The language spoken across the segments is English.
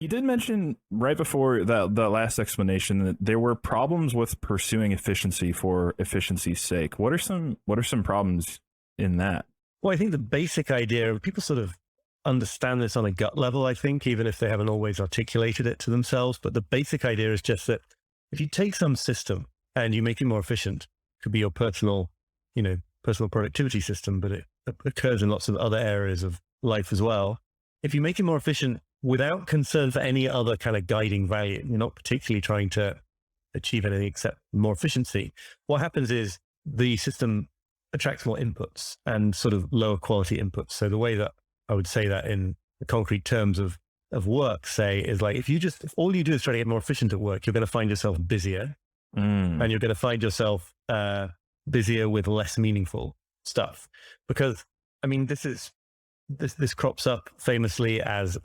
You did mention right before that last explanation that there were problems with pursuing efficiency for efficiency's sake. What are some problems in that? Well, I think the basic idea, people sort of understand this on a gut level, I think, even if they haven't always articulated it to themselves. But the basic idea is just that if you take some system and you make it more efficient, it could be your personal, personal productivity system, but it occurs in lots of other areas of life as well. If you make it more efficient without concern for any other kind of guiding value, you're not particularly trying to achieve anything except more efficiency. What happens is the system attracts more inputs and sort of lower quality inputs. So the way that I would say that in the concrete terms of work, say, is like, if all you do is try to get more efficient at work, you're going to find yourself busier, and you're going to find yourself busier with less meaningful stuff. Because, I mean, this crops up famously as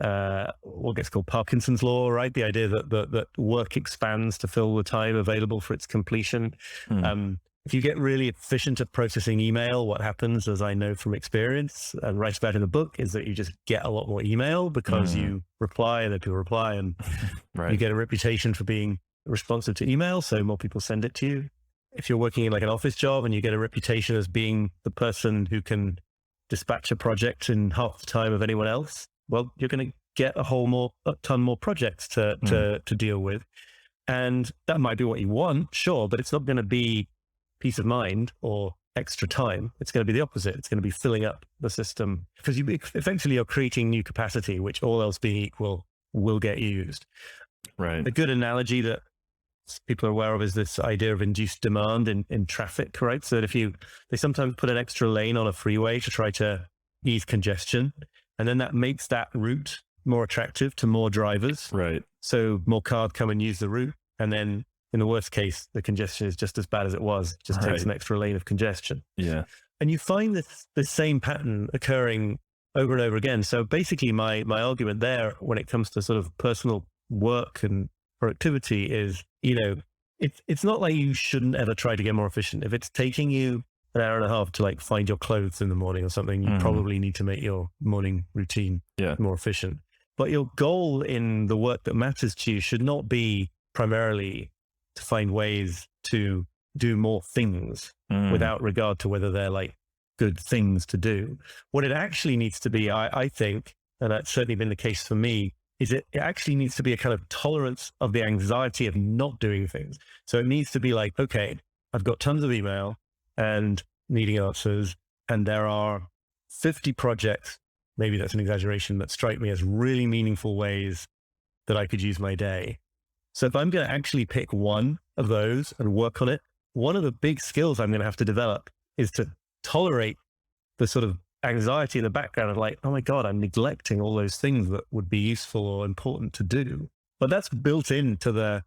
what gets called Parkinson's law, right? The idea that work expands to fill the time available for its completion. If you get really efficient at processing email, what happens, as I know from experience and write about in the book, is that you just get a lot more email because you reply and then people reply, and Right. you get a reputation for being responsive to email. So more people send it to you. If you're working in like an office job and you get a reputation as being the person who can dispatch a project in half the time of anyone else, well, you're going to get a ton more projects to deal with. And that might be what you want, sure, but it's not going to be peace of mind or extra time. It's going to be the opposite. It's going to be filling up the system, because eventually you're creating new capacity, which, all else being equal, will get used. Right. A good analogy that people are aware of is this idea of induced demand in traffic, right? So that they sometimes put an extra lane on a freeway to try to ease congestion, and then that makes that route more attractive to more drivers. Right. So more cars come and use the route, and then in the worst case, the congestion is just as bad as it was. It just takes an extra lane of congestion. Yeah. And you find this same pattern occurring over and over again. So basically my argument there, when it comes to sort of personal work and productivity, is, it's not like you shouldn't ever try to get more efficient. If it's taking you an hour and a half to like find your clothes in the morning or something, you probably need to make your morning routine more efficient. But your goal in the work that matters to you should not be primarily to find ways to do more things without regard to whether they're like good things to do. What it actually needs to be, I think, and that's certainly been the case for me, is it actually needs to be a kind of tolerance of the anxiety of not doing things. So it needs to be like, okay, I've got tons of email and needing answers, and there are 50 projects, maybe that's an exaggeration, that strike me as really meaningful ways that I could use my day. So if I'm going to actually pick one of those and work on it, one of the big skills I'm going to have to develop is to tolerate the sort of anxiety in the background of like, oh my God, I'm neglecting all those things that would be useful or important to do. But that's built into the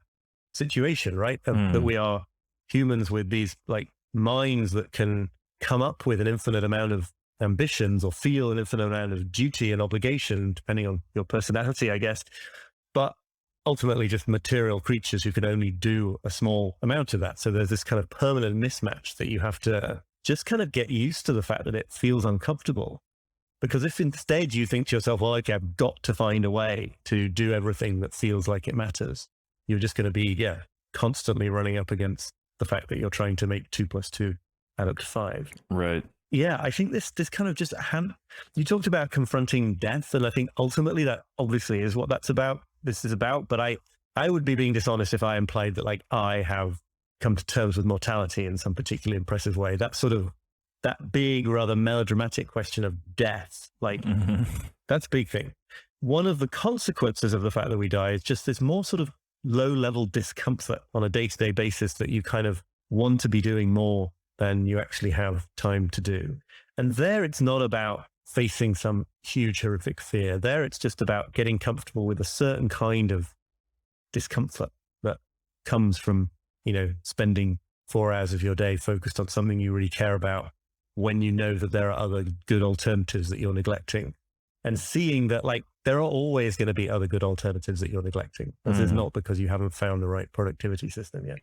situation, right? That we are humans with these like minds that can come up with an infinite amount of ambitions or feel an infinite amount of duty and obligation, depending on your personality, I guess. But ultimately just material creatures who can only do a small amount of that. So there's this kind of permanent mismatch that you have to just kind of get used to, the fact that it feels uncomfortable. Because if instead you think to yourself, well, okay, I've got to find a way to do everything that feels like it matters, you're just going to be, constantly running up against the fact that you're trying to make 2 + 2 add up to 5. Right. Yeah, I think this kind of just, you talked about confronting death, and I think ultimately that obviously is what this is about. But I would be being dishonest if I implied that like I have come to terms with mortality in some particularly impressive way. That's sort of that big, rather melodramatic question of death. Like that's a big thing. One of the consequences of the fact that we die is just this more sort of low level discomfort on a day-to-day basis, that you kind of want to be doing more than you actually have time to do. And there it's not about facing some huge horrific fear. There it's just about getting comfortable with a certain kind of discomfort that comes from, spending 4 hours of your day focused on something you really care about, when you know that there are other good alternatives that you're neglecting, and seeing that like there are always going to be other good alternatives that you're neglecting. This is not because you haven't found the right productivity system yet.